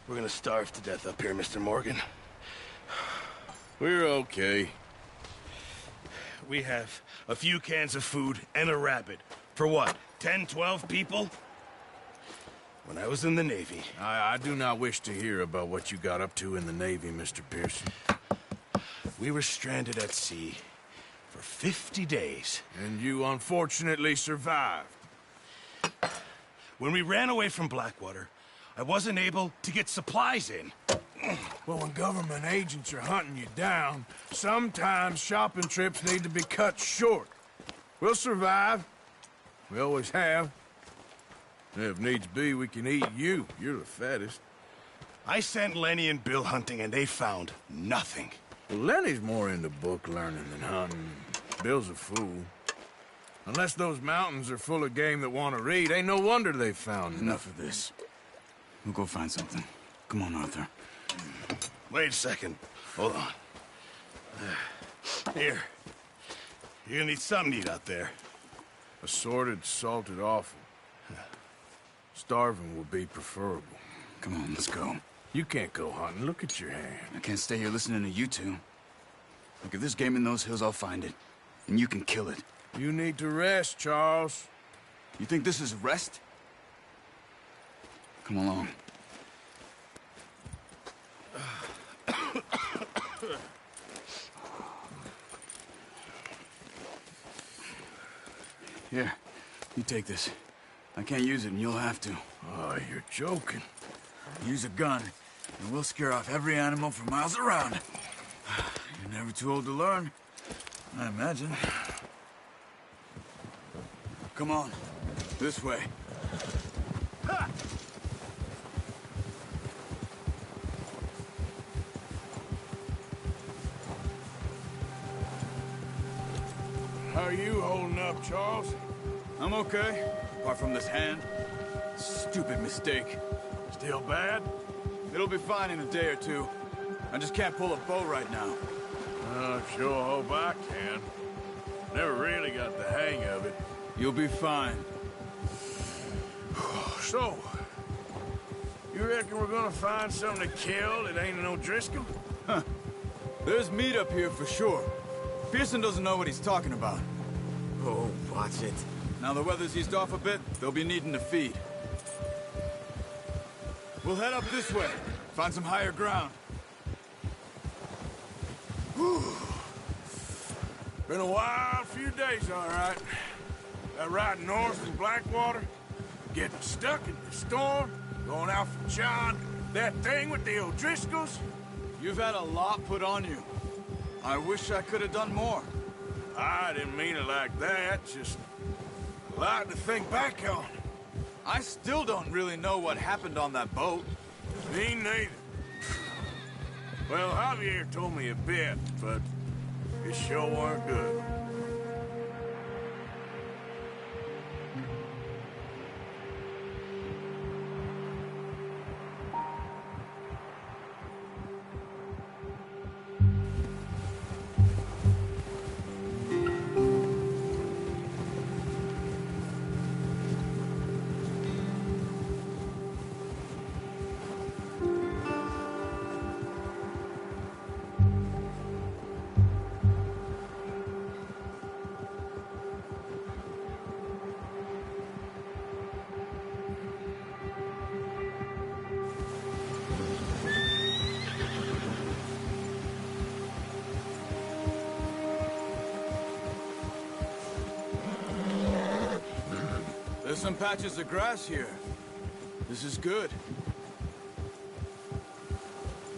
We're gonna starve to death up here, Mr. Morgan. We're okay. We have a few cans of food and a rabbit. For what, 10, 12 people? When I was in the Navy... I do not wish to hear about what you got up to in the Navy, Mr. Pearson. We were stranded at sea for 50 days. And you unfortunately survived. When we ran away from Blackwater, I wasn't able to get supplies in. Well, when government agents are hunting you down, sometimes shopping trips need to be cut short. We'll survive. We always have. If needs be, we can eat you. You're the fattest. I sent Lenny and Bill hunting, and they found nothing. Well, Lenny's more into book learning than hunting. Bill's a fool. Unless those mountains are full of game that want to read, ain't no wonder they found Enough of this. We'll go find something. Come on, Arthur. Wait a second. Hold on. Here. You're gonna need something to eat out there. Assorted, salted offal. Starving will be preferable. Come on, let's go. You can't go hunting. Look at your hand. I can't stay here listening to you two. Look, if there's game in those hills, I'll find it. And you can kill it. You need to rest, Charles. You think this is rest? Come along. Here, you take this. I can't use it, and you'll have to. Oh, you're joking. Use a gun, and we'll scare off every animal for miles around. You're never too old to learn, I imagine. Come on, this way. Ha! How are you holding up, Charles? I'm okay, apart from this hand. Stupid mistake. Still bad? It'll be fine in a day or two. I just can't pull a bow right now. I sure hope I can. Never really got the hang of it. You'll be fine. So, you reckon we're gonna find something to kill that ain't no Driscoll? Huh. There's meat up here for sure. Pearson doesn't know what he's talking about. Oh, watch it. Now the weather's eased off a bit, they'll be needing to feed. We'll head up this way, find some higher ground. Whew. Been a wild few days, all right. That ride north from Blackwater, getting stuck in the storm, going out from John, that thing with the O'Driscolls. You've had a lot put on you. I wish I could have done more. I didn't mean it like that, just a lot to think back on. I still don't really know what happened on that boat. Me neither. Well, Javier told me a bit, but it sure weren't good. There's some patches of grass here. This is good.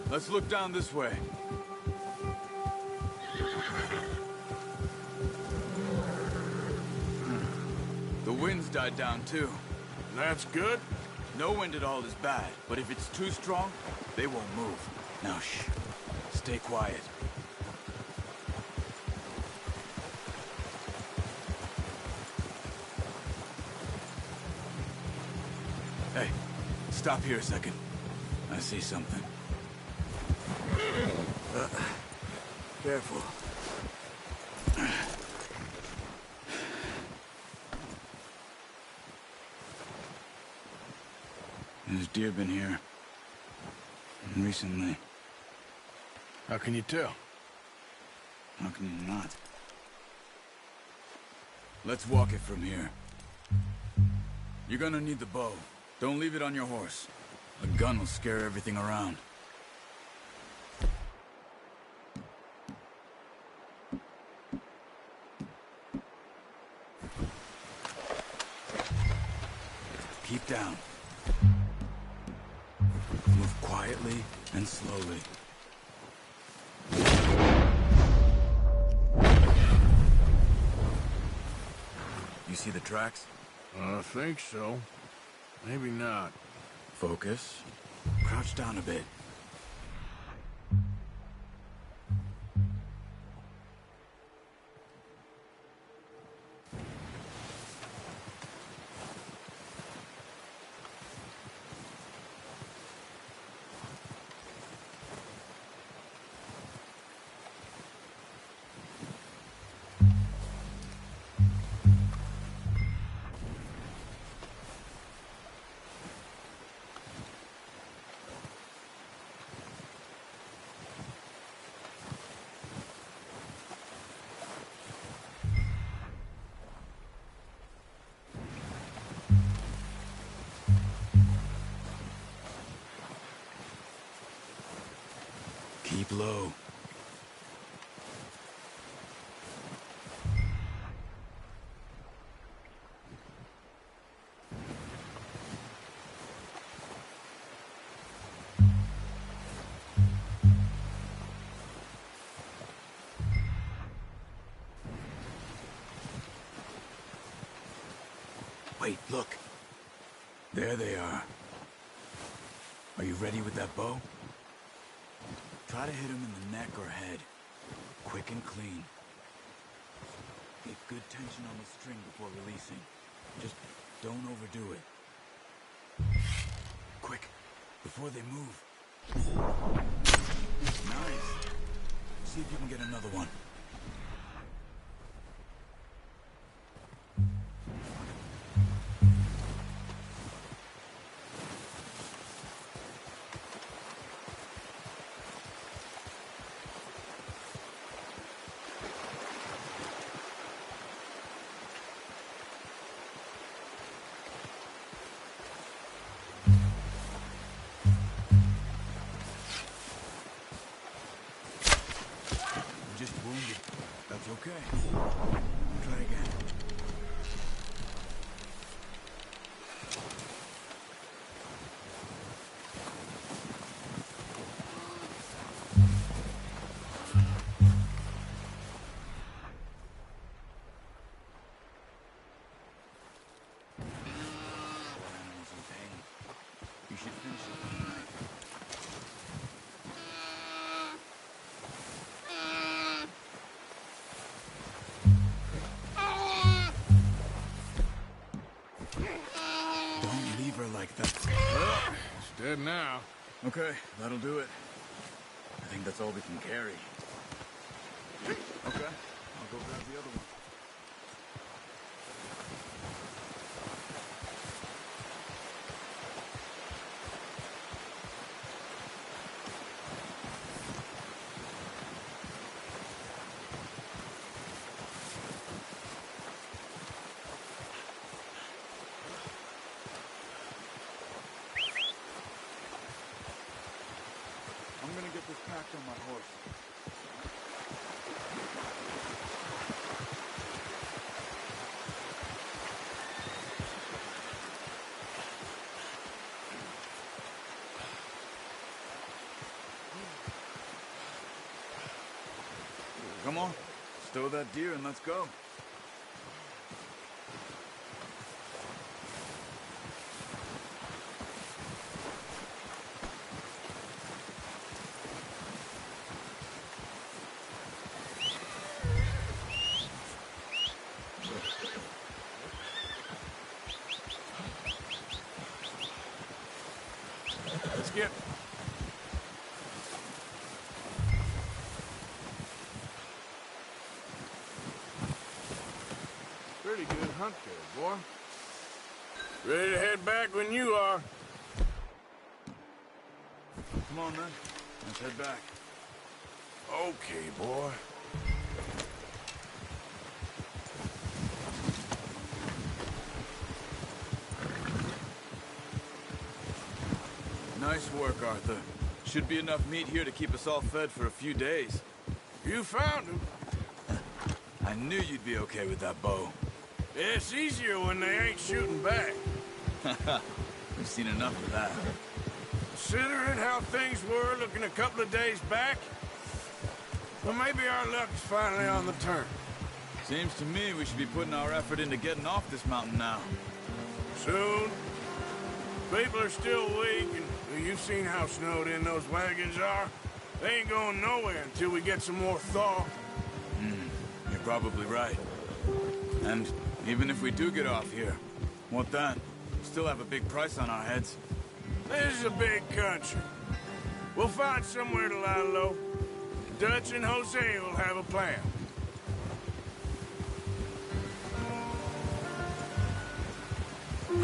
Let's look down this way. The wind's died down too. That's good. No wind at all is bad, but if it's too strong, they won't move. Now shh. Stay quiet. Hey, stop here a second. I see something. Careful. There's deer been here. recently. How can you tell? How can you not? Let's walk it from here. You're gonna need the bow. Don't leave it on your horse. A gun will scare everything around. Keep down. Move quietly and slowly. You see the tracks? I think so. Maybe not. Focus. Crouch down a bit. Keep low. Wait, look. There they are. Are you ready with that bow? Try to hit him in the neck or head. Quick and clean. Get good tension on the string before releasing. Just don't overdo it. Quick, before they move. Nice. See if you can get another one. Just wounded. That's okay. Try again. Animals in pain. You should finish it with a knife. Don't leave her like that. Well, it's dead now. Okay, that'll do it. I think that's all we can carry. Okay, I'll go grab the other one. I'm gonna get this packed on my horse. Come on, stow that deer and let's go. Let's get... Pretty good hunt there, boy. Ready to head back when you are. Come on, then. Let's head back. Okay, boy. Nice work, Arthur. Should be enough meat here to keep us all fed for a few days. You found him. I knew you'd be okay with that bow. It's easier when they ain't shooting back. We've seen enough of that. Considering how things were looking a couple of days back, well, maybe our luck's finally on the turn. Seems to me we should be putting our effort into getting off this mountain now. Soon. People are still weak, and you've seen how snowed in those wagons are. They ain't going nowhere until we get some more thaw. You're probably right. And even if we do get off here, what then? We still have a big price on our heads. This is a big country. We'll find somewhere to lie low. Dutch and Jose will have a plan.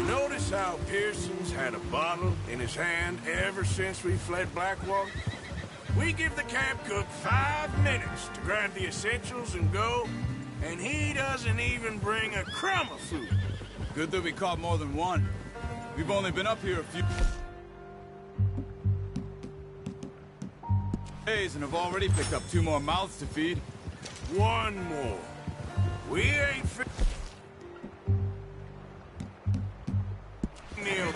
Notice how Pearson's had a bottle in his hand ever since we fled Blackwater? We give the camp cook 5 minutes to grab the essentials and go, and he doesn't even bring a crumb of food. Good that we caught more than one. We've only been up here a few days and have already picked up 2 more mouths to feed. One more. We ain't Neil.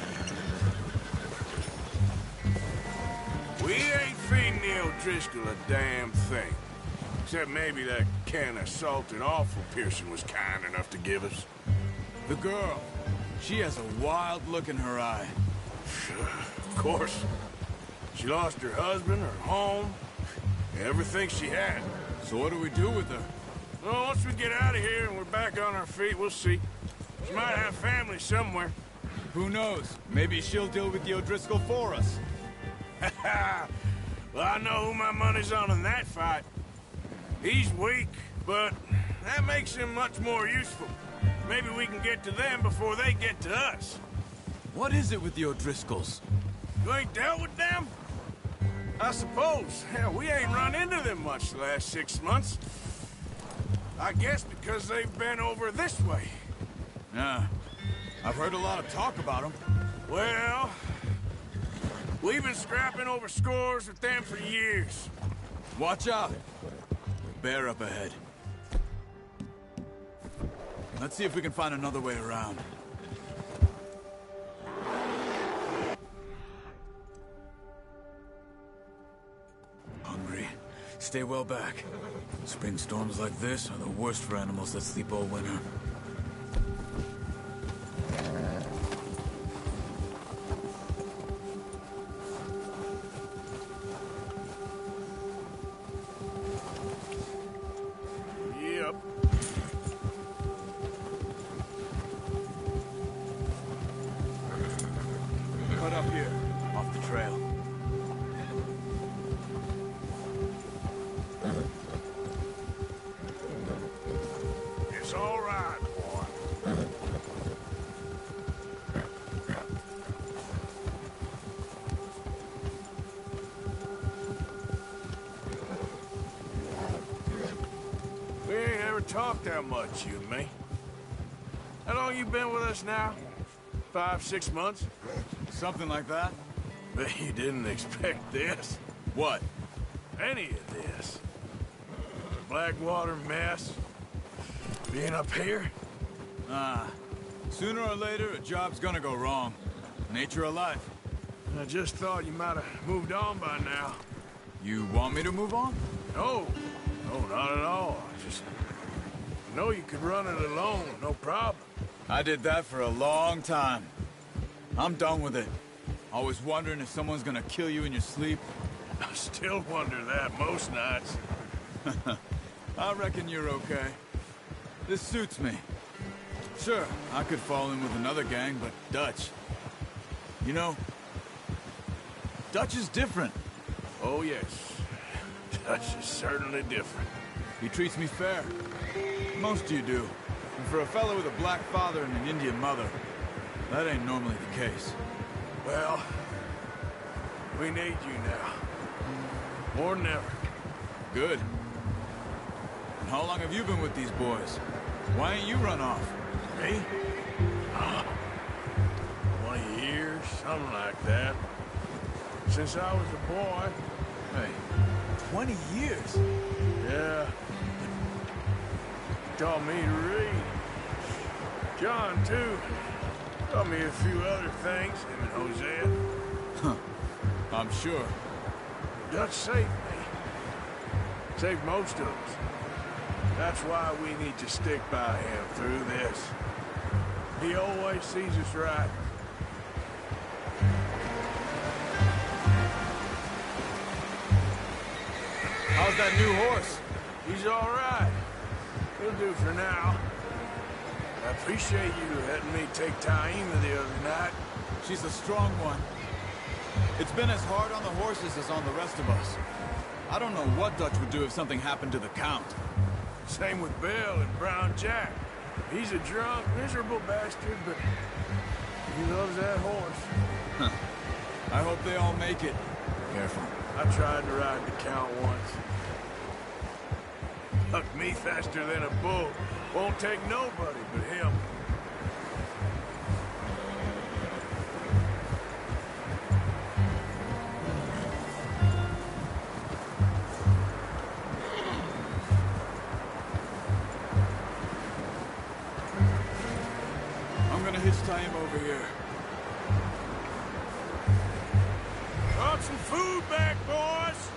We ain't feeding Neil Driscoll a damn thing. Except maybe that can of salted offal Pearson was kind enough to give us. The girl. She has a wild look in her eye. Of course. She lost her husband, her home, everything she had. So what do we do with her? Well, once we get out of here and we're back on our feet, we'll see. She might have family somewhere. Who knows? Maybe she'll deal with the O'Driscoll for us. Well, I know who my money's on in that fight. He's weak, but that makes him much more useful. Maybe we can get to them before they get to us. What is it with the O'Driscolls? You ain't dealt with them? I suppose. Hell, we ain't run into them much the last 6 months. I guess because they've been over this way. Yeah. I've heard a lot of talk about them. Well, we've been scrapping over scores with them for years. Watch out. Bear up ahead. Let's see if we can find another way around. Hungry. Stay well back. Spring storms like this are the worst for animals that sleep all winter. Yep. Cut up here, off the trail. It's all right, boy. We ain't ever talked that much, you and me. How long you been with us now? 5, 6 months? Something like that? Bet you didn't expect this. What? Any of this. The Blackwater mess. Being up here. Sooner or later, a job's gonna go wrong. Nature of life. I just thought you might have moved on by now. You want me to move on? No. No, not at all. I just know you could run it alone, no problem. I did that for a long time. I'm done with it. Always wondering if someone's gonna kill you in your sleep. I still wonder that most nights. I reckon you're okay. This suits me. Sure, I could fall in with another gang, but Dutch... You know, Dutch is different. Oh, yes. Dutch is certainly different. He treats me fair. Most of you do. And for a fellow with a black father and an Indian mother, that ain't normally the case. Well, We need you now. More than ever. Good. And how long have you been with these boys? Why ain't you run off? Me? 20 years, something like that. Since I was a boy. Hey, 20 years? Yeah. Taught me to read. John, too. Taught me a few other things, him and Hosea. Huh. I'm sure. Dutch saved me. Saved most of us. That's why we need to stick by him through this. He always sees us right. How's that new horse? He's all right. He'll do for now. I appreciate you letting me take Taima the other night. She's a strong one. It's been as hard on the horses as on the rest of us. I don't know what Dutch would do if something happened to the Count. Same with Bill and Brown Jack. He's a drunk, miserable bastard, but he loves that horse. Huh. I hope they all make it. Careful. I tried to ride the Count once. Hucked me faster than a bull. Won't take nobody but him. I'm gonna hitch tie him over here. Brought some food back, boys!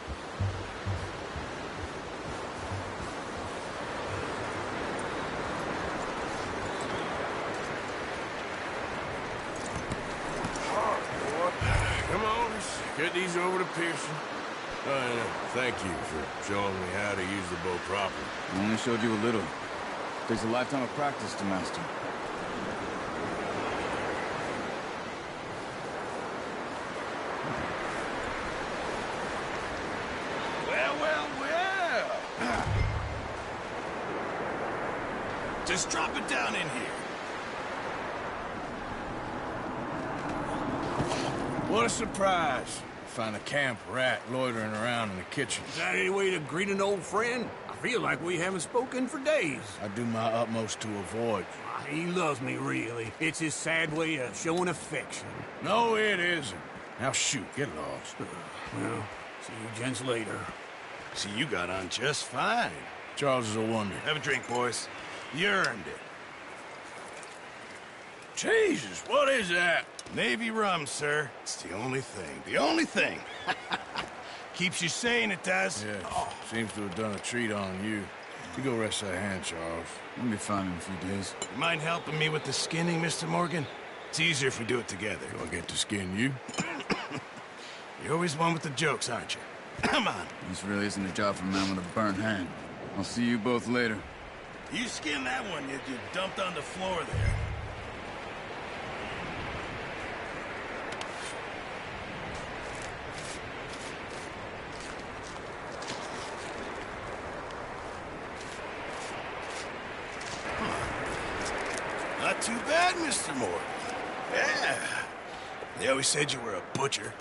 Come on, let's get these over to Pearson. Thank you for showing me how to use the bow properly. I only showed you a little. Takes a lifetime of practice to master. Well. Just drop it down in here. What a surprise. Find a camp rat loitering around in the kitchen. Is that any way to greet an old friend? I feel like we haven't spoken for days. I do my utmost to avoid you. He loves me, really. It's his sad way of showing affection. No, it isn't. Now shoot, get lost. Well, see you gents later. See, you got on just fine. Charles is a wonder. Have a drink, boys. You earned it. Jesus, what is that? Navy rum, sir. It's the only thing. The only thing. Keeps you sane, it does. Yeah, seems to have done a treat on you. You go rest that hand, Charles. We'll be fine in a few days. You mind helping me with the skinning, Mr. Morgan? It's easier if we do it together. Do I get to skin you? You're always one with the jokes, aren't you? Come on. This really isn't a job for a man with a burnt hand. I'll see you both later. You skin that one you dumped on the floor there. Not too bad, Mr. Morgan. Yeah. They always said you were a butcher.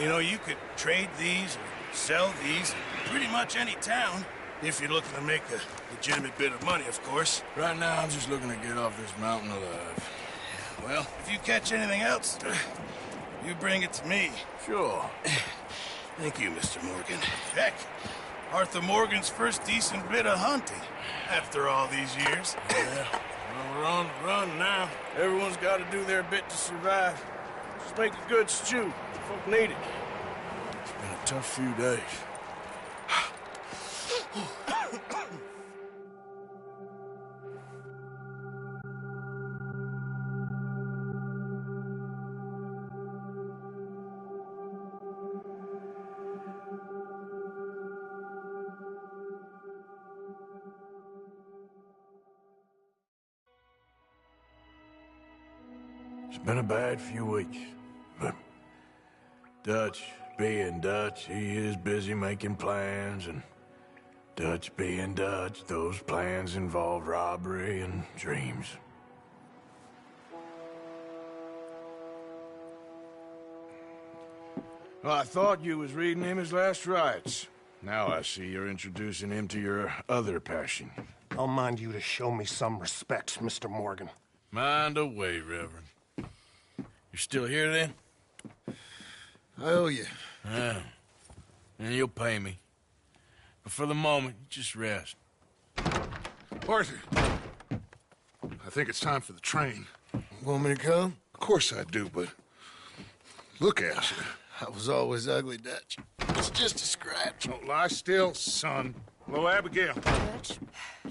You know, you could trade these or sell these in pretty much any town, if you're looking to make a legitimate bit of money, of course. Right now, I'm just looking to get off this mountain alive. Well, if you catch anything else, you bring it to me. Sure. Thank you, Mr. Morgan. Heck, Arthur Morgan's first decent bit of hunting after all these years. Yeah. Well, we're on the run now. Everyone's got to do their bit to survive. Just make a good stew. Folk need it. It's been a tough few days. It's been a bad few weeks, but Dutch being Dutch, he is busy making plans, and Dutch being Dutch, those plans involve robbery and dreams. Well, I thought you was reading him his last rites. Now I see you're introducing him to your other passion. I'll mind you to show me some respect, Mr. Morgan. Mind away, Reverend. You're still here, then? I owe you. Yeah. And you'll pay me. But for the moment, just rest. Arthur, I think it's time for the train. Want me to come? Of course I do, but look at you. I was always ugly, Dutch. It's just a scratch. Don't lie still, son. Hello, Abigail. Dutch,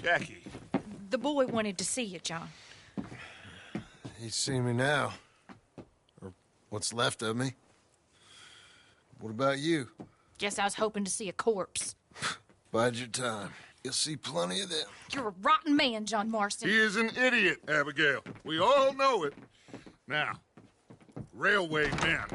Jackie. the boy wanted to see you, John. He's seen me now. Or what's left of me. What about you? Guess I was hoping to see a corpse. Bide your time. You'll see plenty of them. You're a rotten man, John Marston. He is an idiot, Abigail. We all know it. Now, railway men.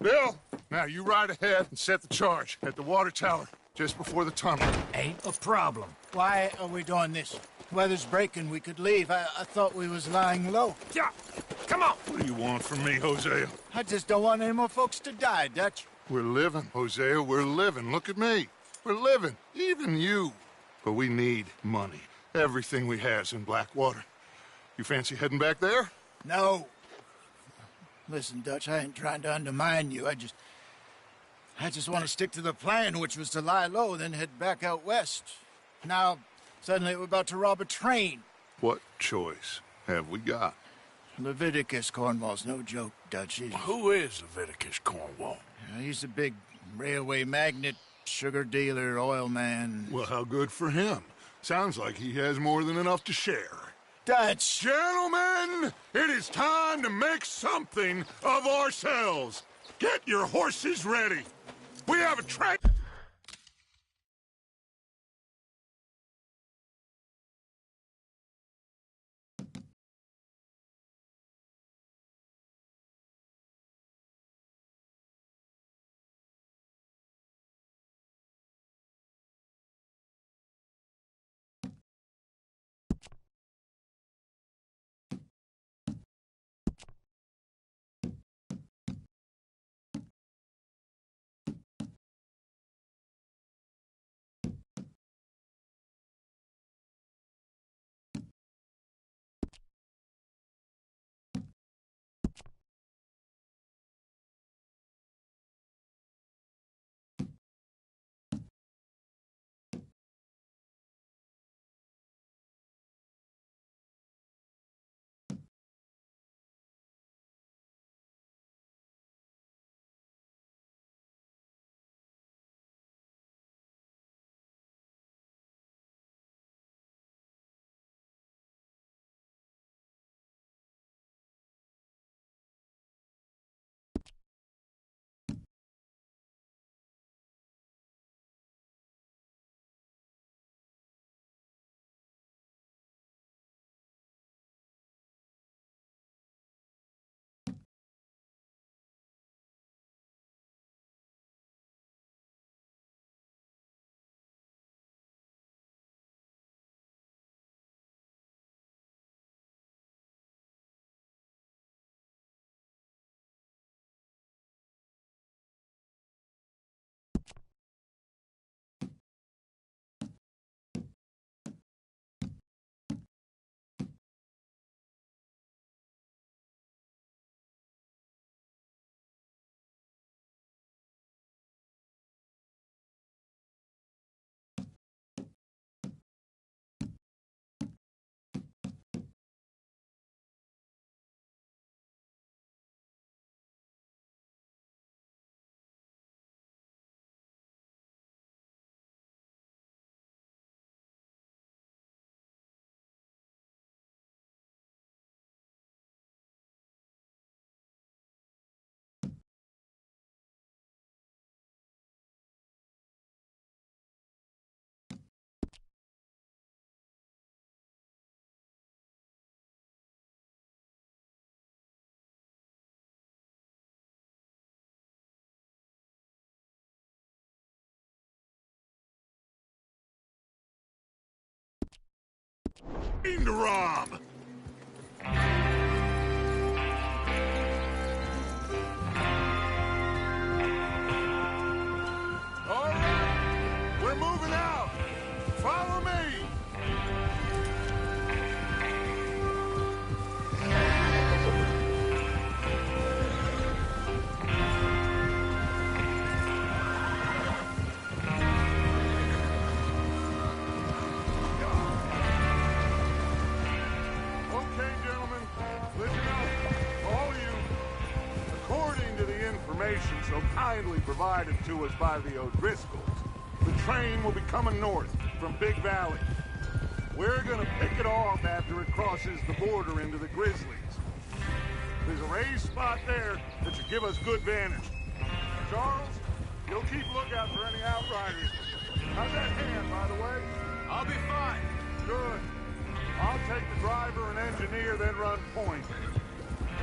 Bill, now you ride ahead and set the charge at the water tower just before the tunnel. Ain't a problem. Why are we doing this? Weather's breaking. We could leave. I thought we was lying low. Yeah, come on. What do you want from me, Hosea? I just don't want any more folks to die, Dutch. We're living, Hosea. We're living. Look at me. We're living. Even you. But we need money. Everything we has in Blackwater. You fancy heading back there? No. Listen, Dutch, I ain't trying to undermine you. I just want to stick to the plan, which was to lie low, then head back out west. Now, suddenly we're about to rob a train. What choice have we got? Leviticus Cornwall's no joke, Dutch. Who is Leviticus Cornwall? He's a big railway magnate, sugar dealer, oil man. Well, how good for him. Sounds like he has more than enough to share. Dutch! Gentlemen, it is time to make something of ourselves. Get your horses ready. We have a train. To rob. information so kindly provided to us by the O'Driscolls. The train will be coming north from Big Valley. We're gonna pick it off after it crosses the border into the Grizzlies. There's a raised spot there that should give us good vantage. Charles, you'll keep lookout for any outriders. How's that hand, by the way? I'll be fine. Good. I'll take the driver and engineer, then run point.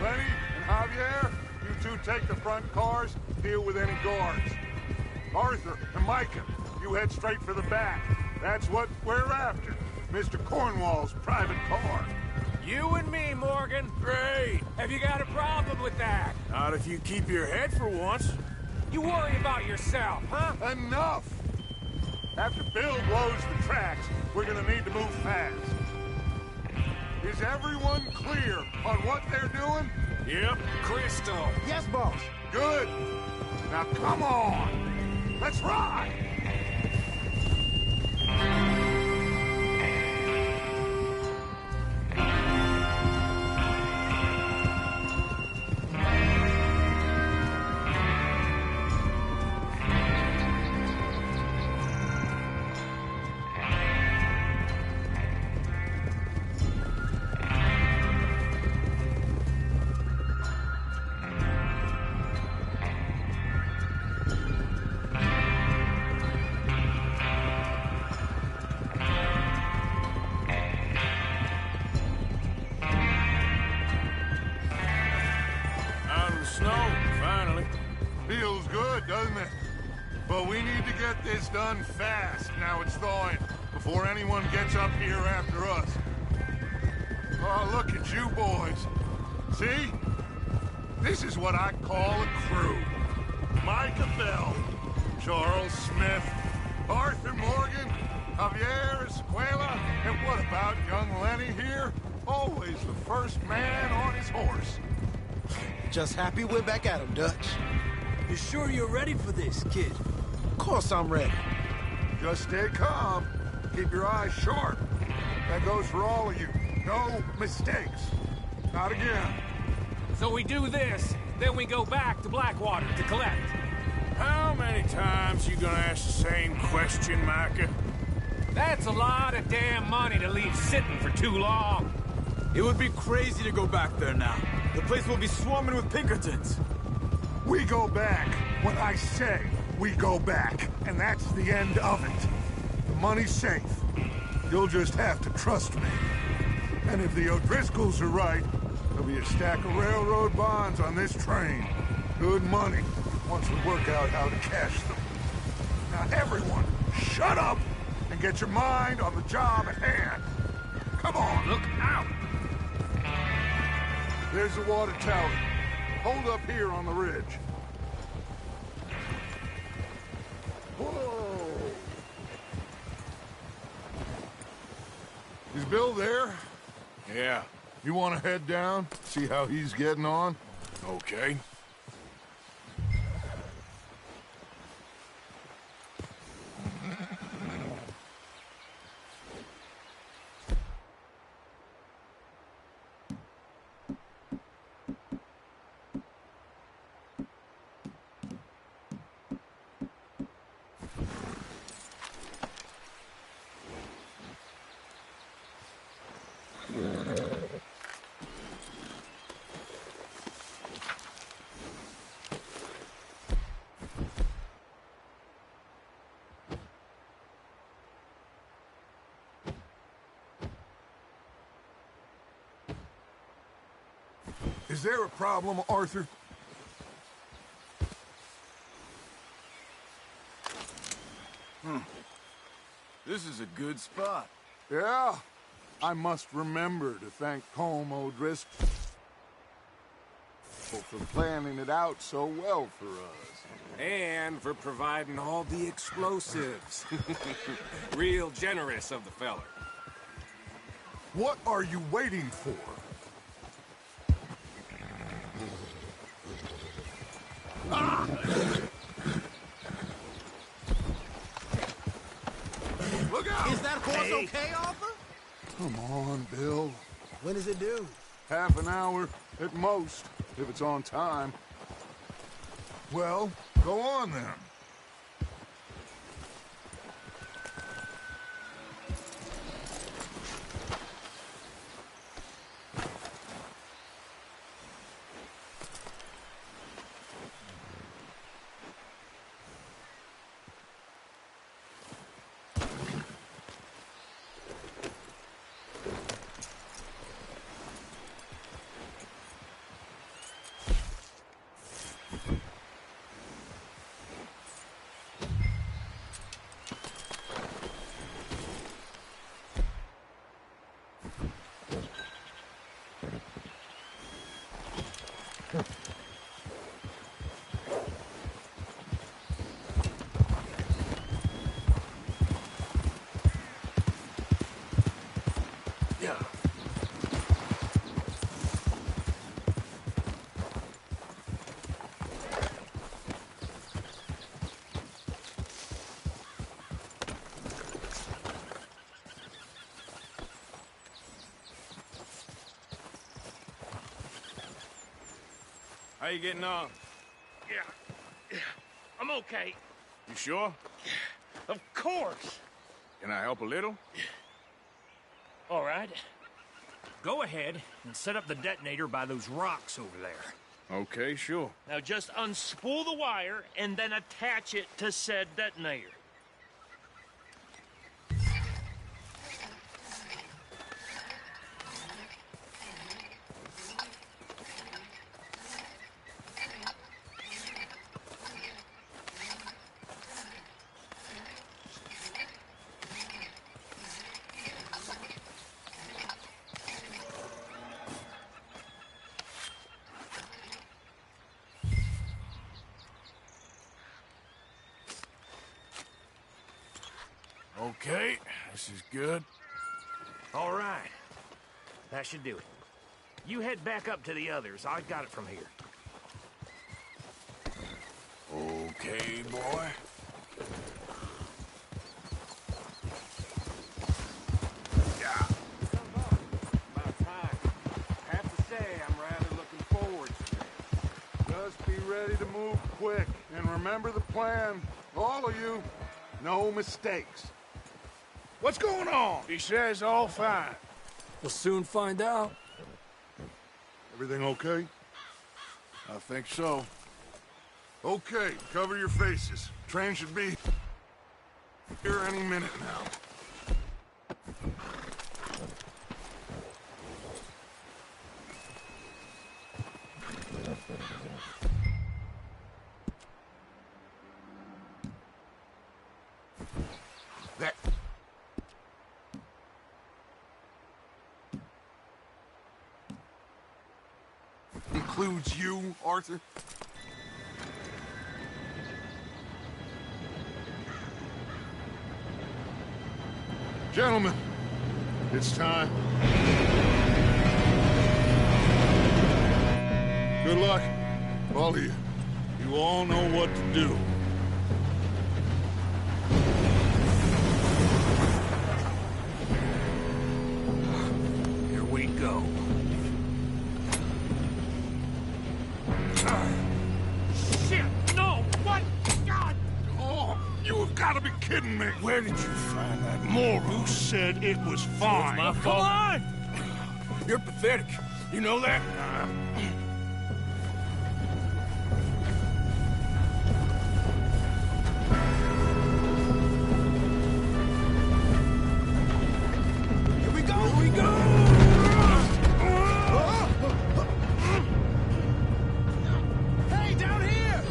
Lenny and Javier, you two take the front cars, deal with any guards. Arthur and Micah, you head straight for the back. That's what we're after. Mr. Cornwall's private car. You and me, Morgan. Great. Have you got a problem with that? Not if you keep your head for once. You worry about yourself, huh? Enough! After Bill blows the tracks, we're gonna need to move fast. Is everyone clear on what they're doing? Yep. Crystal. Yes, boss. Good. Now come on. Let's ride. Feels good, doesn't it? But we need to get this done fast, now it's thawing, before anyone gets up here after us. Oh, look at you boys. See? This is what I call a crew. Micah Bell, Charles Smith, Arthur Morgan, Javier Escuela, and what about young Lenny here? Always the first man on his horse. Just happy we're back at him, Dutch. You sure you're ready for this, kid? Of course I'm ready. Just stay calm. Keep your eyes sharp. That goes for all of you. No mistakes. Not again. So we do this, then we go back to Blackwater to collect. How many times you gonna ask the same question, Micah? That's a lot of damn money to leave sitting for too long. It would be crazy to go back there now. The place will be swarming with Pinkertons. We go back when I say we go back, and that's the end of it. The money's safe. You'll just have to trust me. And if the O'Driscolls are right, there'll be a stack of railroad bonds on this train. Good money, once we work out how to cash them. Now everyone, shut up and get your mind on the job at hand. Come on, look out! There's the water tower. Hold up here on the ridge. Whoa! Is Bill there? Yeah. You want to head down, see how he's getting on? Okay. Is there a problem, Arthur? This is a good spot. Yeah. I must remember to thank Colm O'Driscoll for planning it out so well for us. And for providing all the explosives. Real generous of the feller. What are you waiting for? Ah! Look out! Is that horse okay, Arthur? Come on, Bill. When does it do? Half an hour at most, if it's on time. Well, go on then. How you getting on? Yeah, I'm okay. You sure? Of course. Can I help a little? All right. Go ahead and set up the detonator by those rocks over there. Okay, sure. Now just unspool the wire and then attach it to said detonator. Okay, this is good. All right. That should do it. You head back up to the others. I got it from here. Okay, boy. Yeah. About time. I have to say, I'm rather looking forward to this. Just be ready to move quick. And remember the plan. All of you. No mistakes. What's going on? He says all fine. We'll soon find out. Everything okay? I think so. Okay, cover your faces. Train should be here any minute now. That... includes you, Arthur? Gentlemen, it's time. Good luck, all of you. You all know what to do. Here we go. Shit! No! What? God! Oh, you have got to be kidding me. Where did you find that moron? Who said it was fine? My fault. Come on! You're pathetic. You know that? Here we go! Here we go! Hey, down here!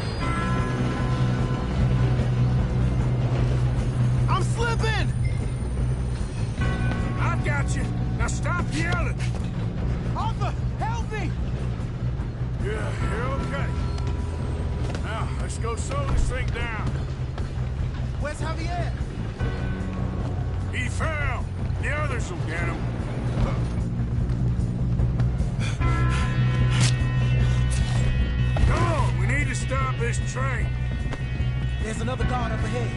I'm slipping! I've got you. Now stop yelling. Arthur, help me! Yeah, you're okay. Now, let's go slow this thing down. Where's Javier? He fell. The others will get him. Come on, we need to stop this train. There's another guard up ahead.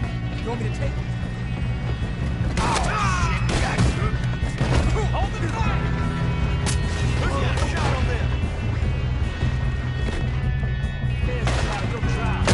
You want me to take him? Hold the fire! Who's got a shot on them? There's a good job.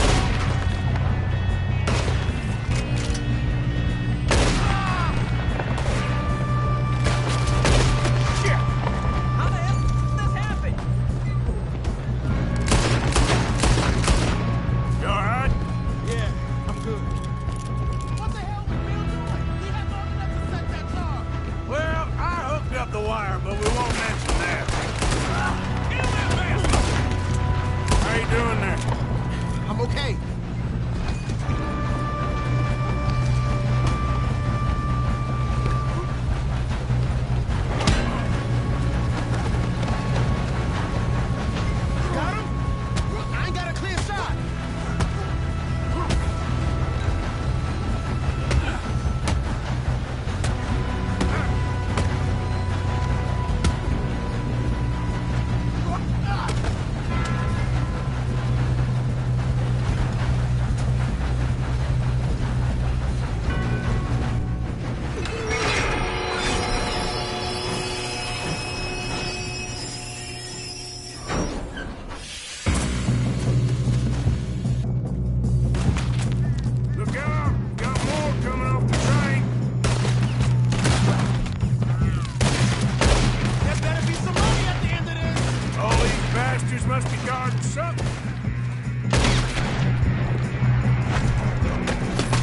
boys must be guarding something.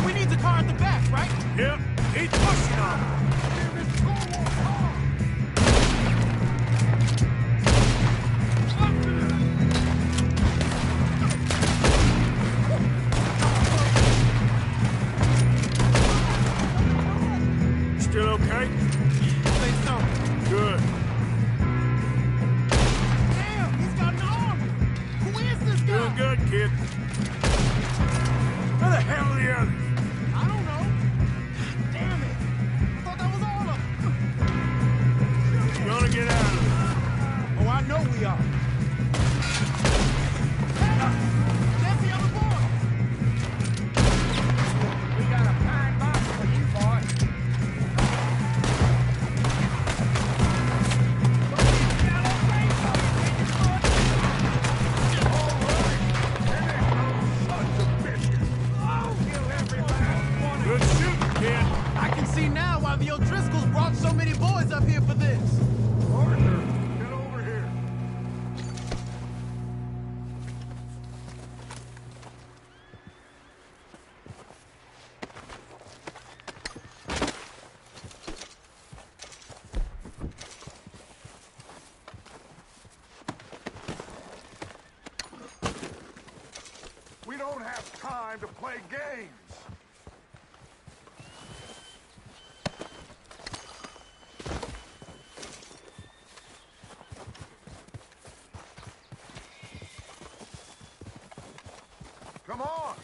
We need the car at the back, right? Yep, keep pushing on. Still okay? I think so. Good. Damn, he's got an army! Who is this guy? Doing good, kid. Where the hell are the others? I don't know. Damn it! I thought that was all of them. Gonna get out of there. Oh, I know we are. Hey, there's the other boy. We got a pine box for you, boy. Good shooting, kid. I can see now why the O'Driscolls brought so many boys up here for this. Arthur, get over here. We don't have time to play games. Come on!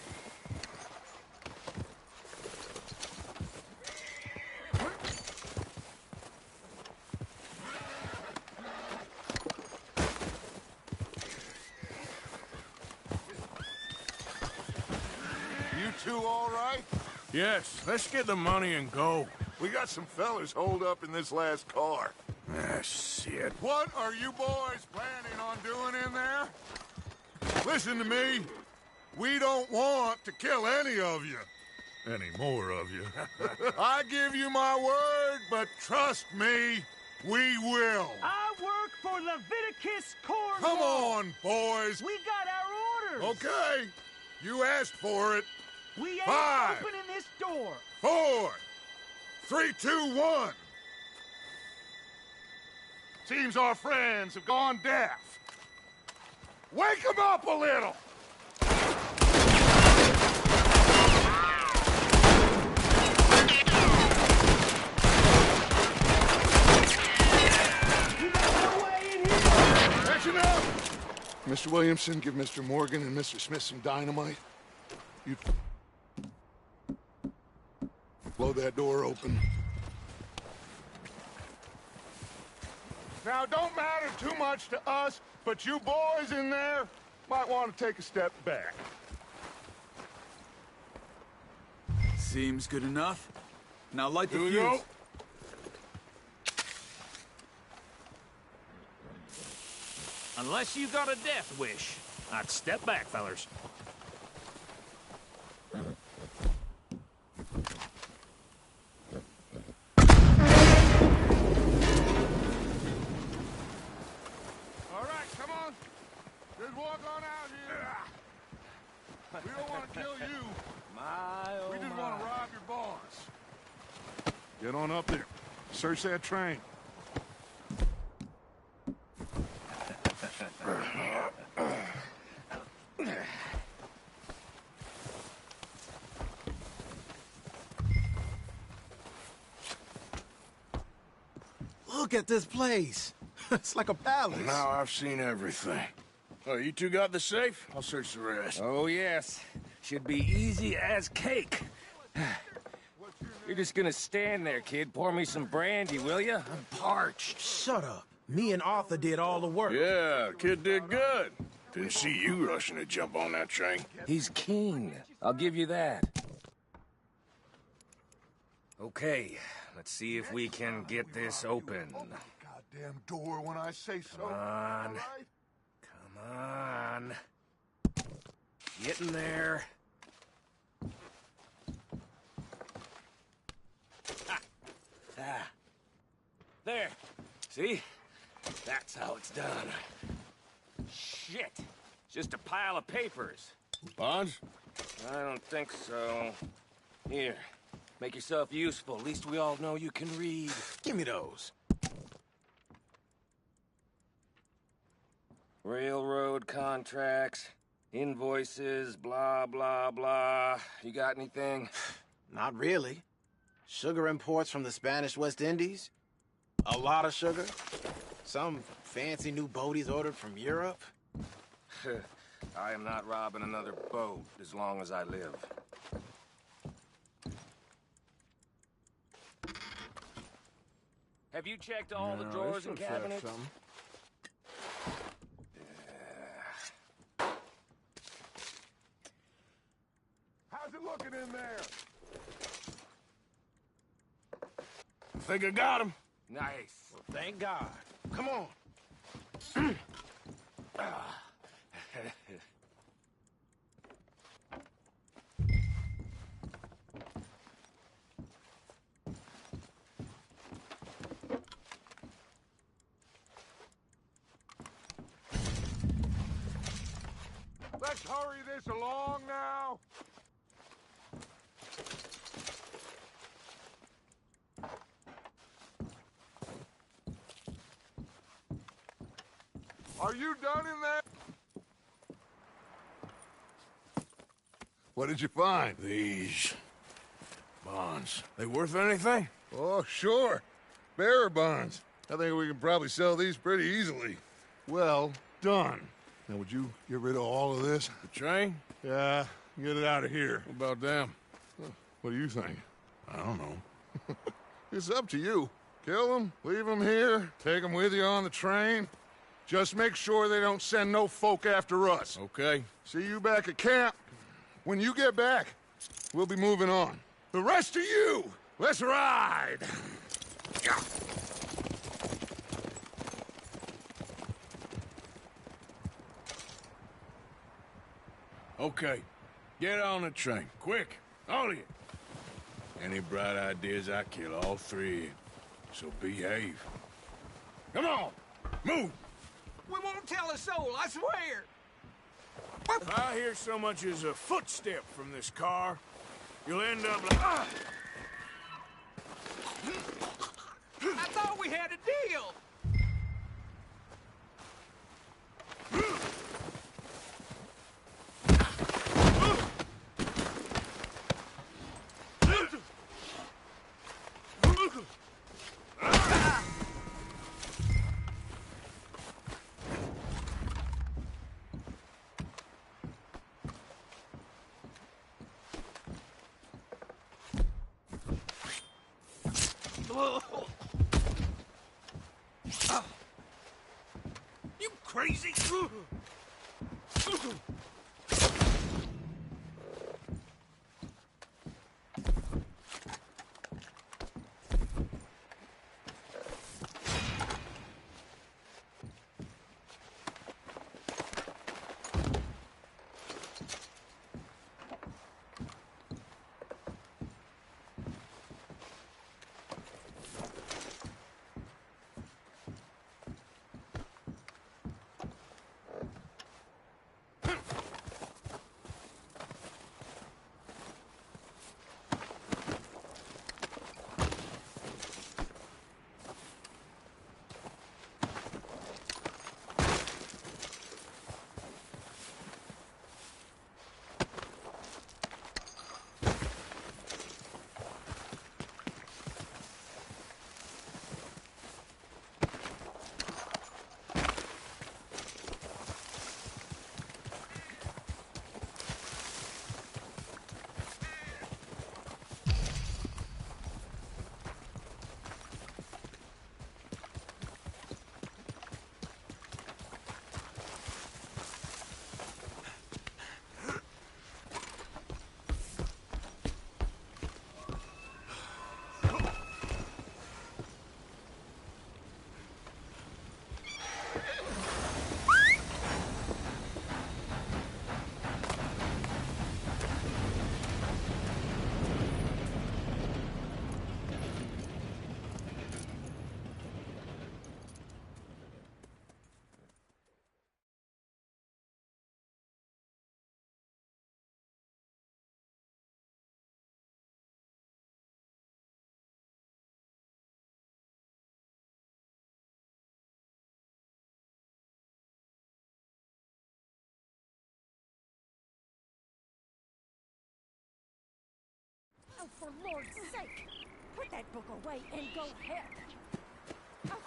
You two all right? Yes, let's get the money and go. We got some fellas holed up in this last car. Ah, shit. What are you boys planning on doing in there? Listen to me. We don't want to kill any of you. Any more of you. I give you my word, but trust me, we will. I work for Leviticus Corps. Come on, boys. We got our orders. Okay. You asked for it. We ain't 5, opening this door. 4, 3, 2, 1. Seems our friends have gone deaf. Wake them up a little. That's enough. Mr. Williamson, give Mr. Morgan and Mr. Smith some dynamite. You blow that door open. Now, it don't matter too much to us, but you boys in there might want to take a step back. Seems good enough. Now light the Here we fuse. go. Unless you got a death wish, I'd step back, fellers. All right, come on. Just walk on out here. We don't want to kill you. We just want to rob your boss. Get on up there. Search that train. Look at this place. It's like a palace. Now I've seen everything. Oh, you two got the safe? I'll search the rest. Oh, yes. Should be easy as cake. You're just gonna stand there, kid. Pour me some brandy, will you? I'm parched. Shut up. Me and Arthur did all the work. Yeah, kid did good. Didn't see you rushing to jump on that train. He's keen. I'll give you that. Okay, let's see if we can get this open. Goddamn door when I say so. Come on. Come on. Get in there. Ah. There. See? That's how it's done. Shut Just a pile of papers. Bonds? I don't think so. Here, make yourself useful. At least we all know you can read. Give me those. Railroad contracts, invoices, blah, blah, blah. You got anything? Not really. Sugar imports from the Spanish West Indies. A lot of sugar. Some fancy new boat he's ordered from Europe. I am not robbing another boat as long as I live. Have you checked all the drawers and cabinets? How's it looking in there? I think I got him. Nice. Well, thank God. Come on. Let's hurry this along now. Are you done in there? What did you find? These bonds. They worth anything? Oh, sure. Bearer bonds. I think we can probably sell these pretty easily. Well done. Now, would you get rid of all of this? The train? Yeah, get it out of here. What about them? What do you think? I don't know. It's up to you. Kill them, leave them here, take them with you on the train. Just make sure they don't send no folk after us. Okay. See you back at camp. When you get back, we'll be moving on. The rest of you, let's ride! Okay. Get on the train. Quick. All of you. Any bright ideas, I kill all three of you. So behave. Come on. Move. We won't tell a soul, I swear! If I hear so much as a footstep from this car, you'll end up like... I thought we had a deal! You crazy? Oh, for Lord's sake! Put that book away and go help. Oh,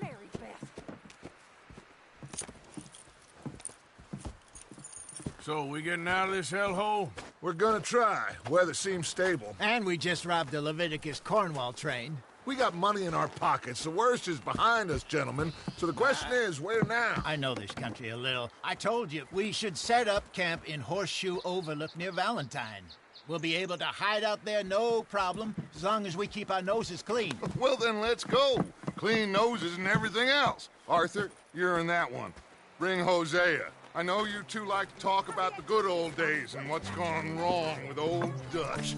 Mary Beth. So, we getting out of this hellhole? We're gonna try. Weather seems stable. And we just robbed a Leviticus Cornwall train. We got money in our pockets. The worst is behind us, gentlemen. So the question is, where now? I know this country a little. I told you, we should set up camp in Horseshoe Overlook near Valentine. We'll be able to hide out there, no problem, as long as we keep our noses clean. Well, then let's go. Clean noses and everything else. Arthur, you're in that one. Bring Hosea. I know you two like to talk about the good old days and what's gone wrong with old Dutch.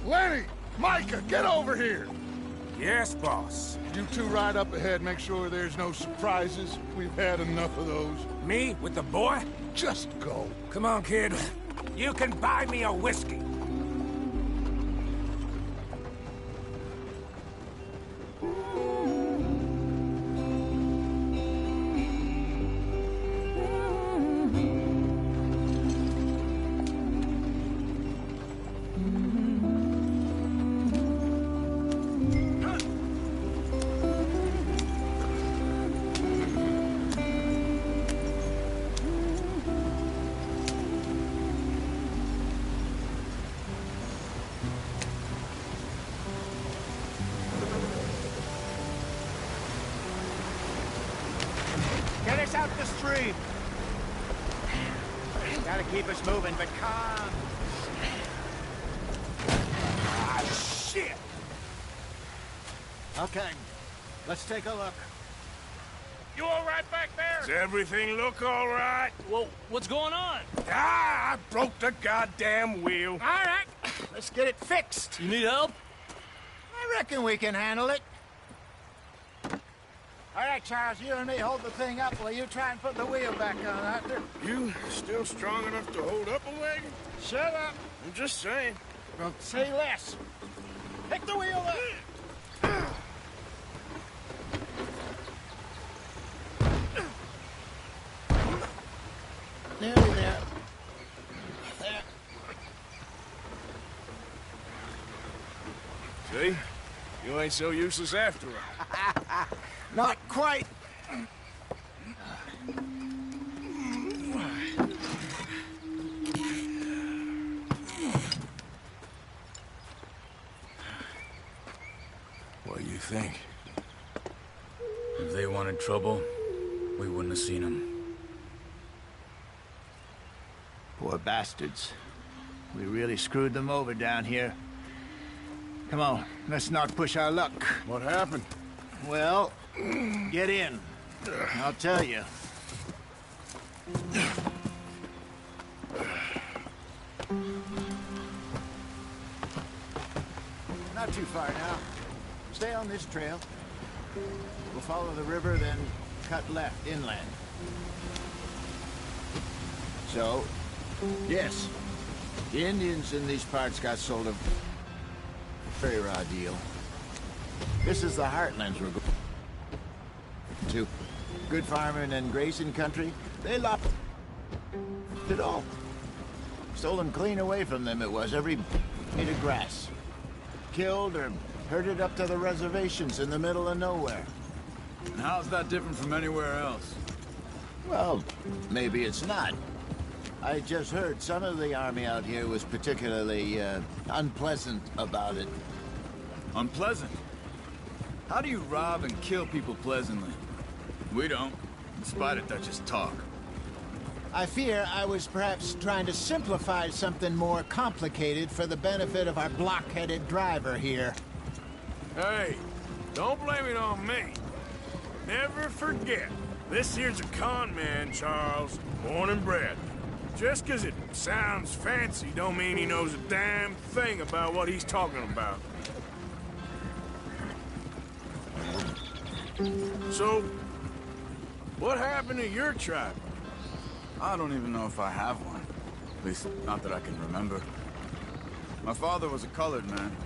Lenny! Micah, get over here! Yes, boss. You two ride up ahead, make sure there's no surprises. We've had enough of those. Me with the boy? Just go. Come on, kid. You can buy me a whiskey. Get us out the stream. Gotta keep us moving, but calm. Ah, shit! Okay, let's take a look. You all right back there? Does everything look all right? Well, what's going on? Ah, I broke the goddamn wheel. All right, let's get it fixed. You need help? I reckon we can handle it. All right, Charles, you and me hold the thing up while you try and put the wheel back on, Arthur. You still strong enough to hold up a wagon? Shut up. I'm just saying. Well, say less. Pick the wheel up. Nearly there. There. See? You ain't so useless after all. Not quite. What do you think? If they wanted trouble, we wouldn't have seen them. Poor bastards. We really screwed them over down here. Come on, let's not push our luck. What happened? Well, get in. I'll tell you. Not too far now. Stay on this trail. We'll follow the river, then cut left inland. So, yes, the Indians in these parts got sold a very raw deal. This is the heartlands we're going to. Good farming and grazing country, they lopped it all. Stolen clean away from them it was, every bit of grass. Killed or herded up to the reservations in the middle of nowhere. And how's that different from anywhere else? Well, maybe it's not. I just heard some of the army out here was particularly, unpleasant about it. Unpleasant? How do you rob and kill people pleasantly? We don't, in spite of Dutch's talk. I fear I was perhaps trying to simplify something more complicated for the benefit of our block-headed driver here. Hey, don't blame it on me. Never forget, this here's a con man, Charles, born and bred. Just 'cause it sounds fancy don't mean he knows a damn thing about what he's talking about. So, what happened to your tribe? I don't even know if I have one. At least, not that I can remember. My father was a colored man.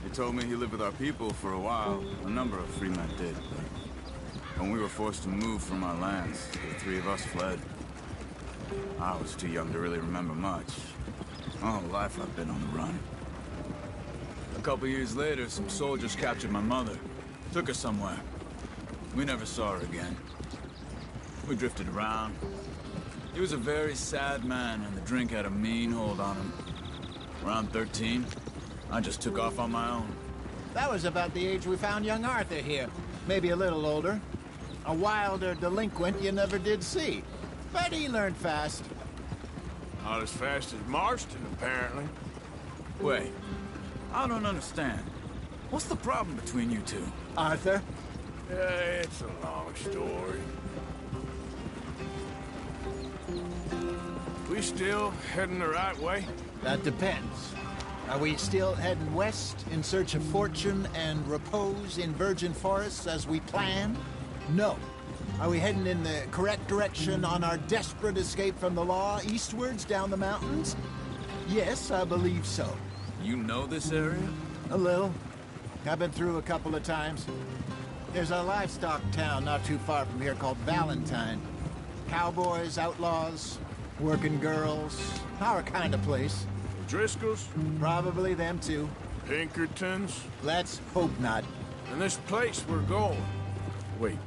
He told me he lived with our people for a while. A number of free men did. But when we were forced to move from our lands, the three of us fled. I was too young to really remember much. My whole life I've been on the run. A couple years later, some soldiers captured my mother. Took her somewhere. We never saw her again. We drifted around. He was a very sad man, and the drink had a mean hold on him. Around 13, I just took off on my own. That was about the age we found young Arthur here. Maybe a little older. A wilder delinquent you never did see. But he learned fast. Not as fast as Marston, apparently. Wait, I don't understand. What's the problem between you two? Arthur? It's a long story. We still heading the right way? That depends. Are we still heading west in search of fortune and repose in virgin forests as we planned? No. Are we heading in the correct direction on our desperate escape from the law eastwards down the mountains? Yes, I believe so. You know this area? A little. I've been through a couple of times. There's a livestock town not too far from here called Valentine. Cowboys, outlaws, working girls, our kind of place. Driscolls? Probably them too. Pinkertons? Let's hope not. And this place we're going. Wait,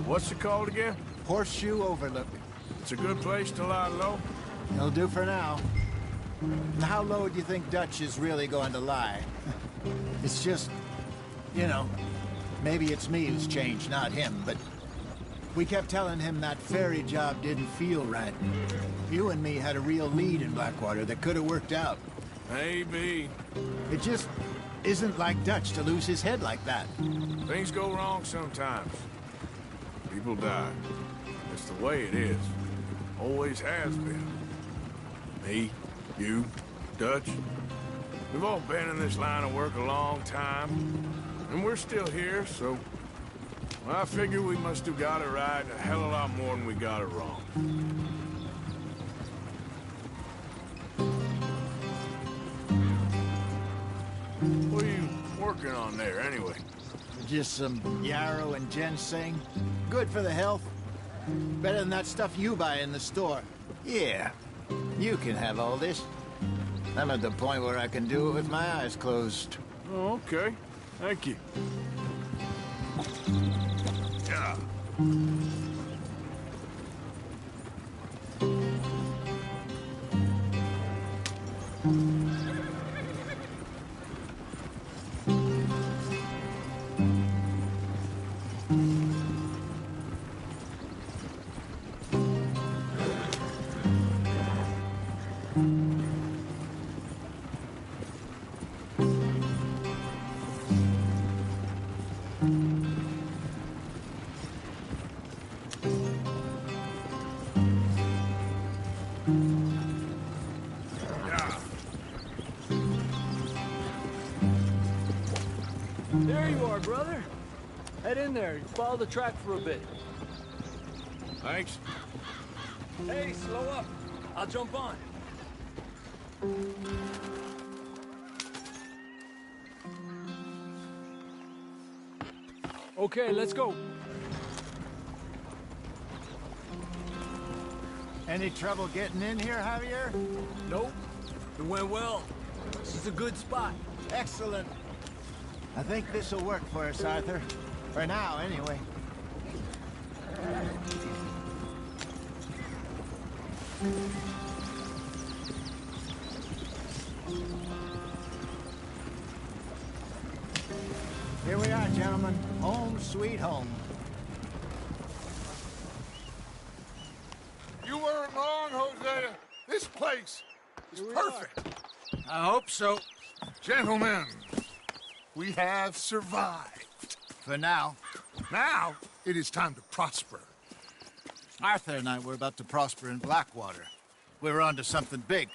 what's it called again? Horseshoe Overlook. It's a good place to lie low? It'll do for now. How low do you think Dutch is really going to lie? It's just, you know, maybe it's me who's changed, not him, but we kept telling him that ferry job didn't feel right. You and me had a real lead in Blackwater that could have worked out. Maybe. It just isn't like Dutch to lose his head like that. Things go wrong sometimes. People die. It's the way it is. Always has been. Me, you, Dutch. We've all been in this line of work a long time. And we're still here, so... well, I figure we must have got it right a hell of a lot more than we got it wrong. What are you working on there, anyway? Just some yarrow and ginseng. Good for the health. Better than that stuff you buy in the store. Yeah, you can have all this. I'm at the point where I can do it with my eyes closed. Oh, okay. Thank you. Yeah. There you are, brother. Head in there. Follow the track for a bit. Thanks. Hey, slow up. I'll jump on. Okay, let's go. Any trouble getting in here, Javier? Nope. It went well. This is a good spot. Excellent. I think this will work for us, Arthur. For now, anyway. Here we are, gentlemen. Home sweet home. You weren't wrong, Hosea. This place is perfect. I hope so. Gentlemen, we have survived. For now. Now, it is time to prosper. Arthur and I were about to prosper in Blackwater. We were onto something big.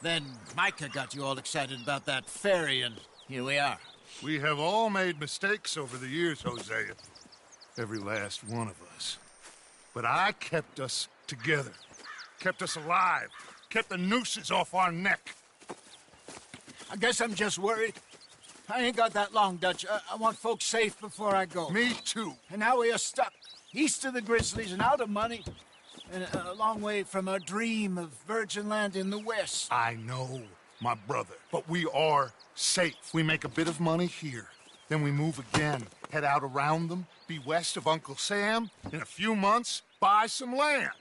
Then Micah got you all excited about that ferry, and here we are. We have all made mistakes over the years, Hosea. Every last one of us. But I kept us together. Kept us alive. Kept the nooses off our neck. I guess I'm just worried. I ain't got that long, Dutch. I want folks safe before I go. Me too. And now we are stuck east of the Grizzlies and out of money. And a long way from our dream of virgin land in the west. I know, my brother. But we are safe. We make a bit of money here. Then we move again. Head out around them. Be west of Uncle Sam. In a few months, buy some land.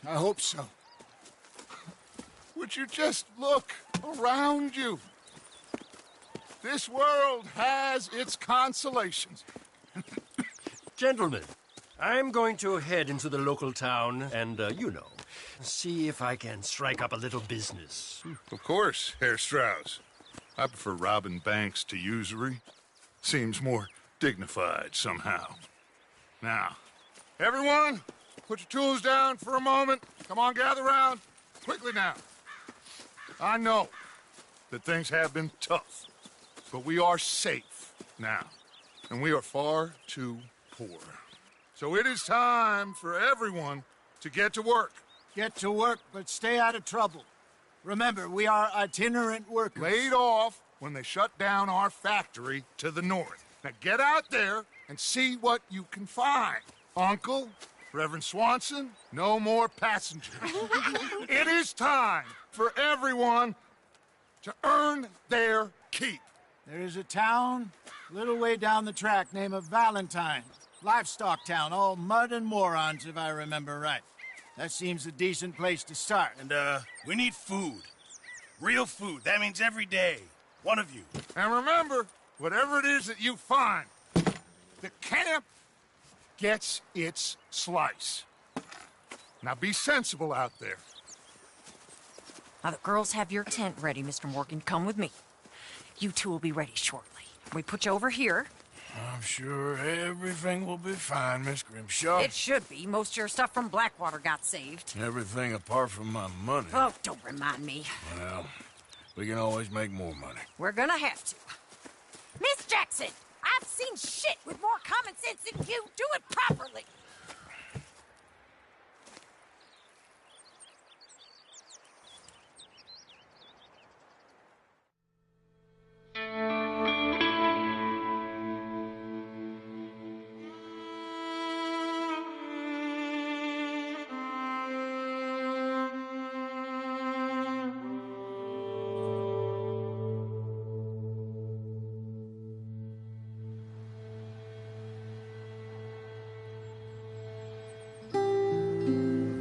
I hope so. Would you just look around you? This world has its consolations. Gentlemen, I'm going to head into the local town and, see if I can strike up a little business. Of course, Herr Strauss. I prefer robbing banks to usury. Seems more dignified somehow. Now, everyone, put your tools down for a moment. Come on, gather round. Quickly now. I know that things have been tough, but we are safe now, and we are far too poor. So it is time for everyone to get to work. Get to work, but stay out of trouble. Remember, we are itinerant workers. Laid off when they shut down our factory to the north. Now get out there and see what you can find. Uncle, Reverend Swanson, no more passengers. It is time for everyone to earn their keep. There is a town a little way down the track named Valentine. Livestock town, all mud and morons, if I remember right. That seems a decent place to start. And, we need food. Real food. That means every day. One of you. And remember, whatever it is that you find, the camp gets its slice. Now be sensible out there. Now, the girls have your tent ready, Mr. Morgan. Come with me. You two will be ready shortly. We put you over here. I'm sure everything will be fine, Miss Grimshaw. It should be. Most of your stuff from Blackwater got saved. Everything apart from my money. Oh, don't remind me. Well, we can always make more money. We're gonna have to. Miss Jackson, I've seen shit with more common sense than you. Do it properly.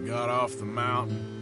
Got off the mountain,